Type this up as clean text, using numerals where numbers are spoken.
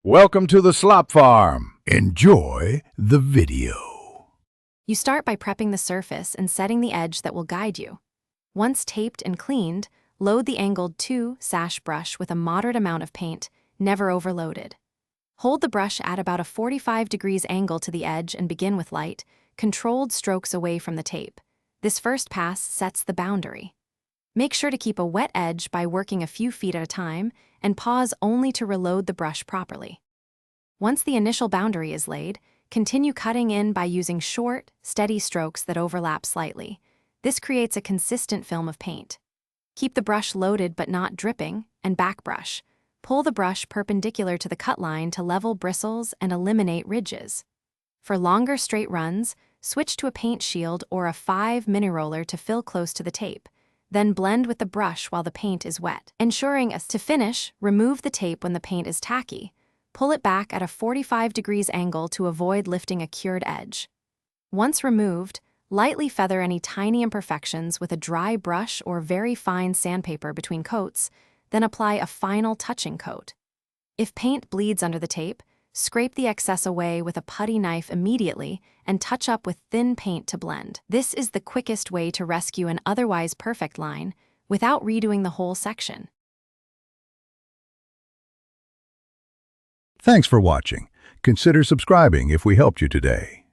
Welcome to the slop farm. Enjoy the video. You start by prepping the surface and setting the edge that will guide you. Once taped and cleaned, load the angled 2-sash brush with a moderate amount of paint, never overloaded. Hold the brush at about a 45 degrees angle to the edge and begin with light, controlled strokes away from the tape. This first pass sets the boundary. Make sure to keep a wet edge by working a few feet at a time and pause only to reload the brush properly. Once the initial boundary is laid, continue cutting in by using short, steady strokes that overlap slightly. This creates a consistent film of paint. Keep the brush loaded but not dripping, and back brush. Pull the brush perpendicular to the cut line to level bristles and eliminate ridges. For longer straight runs, switch to a paint shield or a 5 mini roller to fill close to the tape. Then blend with the brush while the paint is wet. Ensuring to finish, remove the tape when the paint is tacky. Pull it back at a 45 degrees angle to avoid lifting a cured edge. Once removed, lightly feather any tiny imperfections with a dry brush or very fine sandpaper between coats, then apply a final touching coat. If paint bleeds under the tape, scrape the excess away with a putty knife immediately and touch up with thin paint to blend. This is the quickest way to rescue an otherwise perfect line without redoing the whole section. Thanks for watching. Consider subscribing if we helped you today.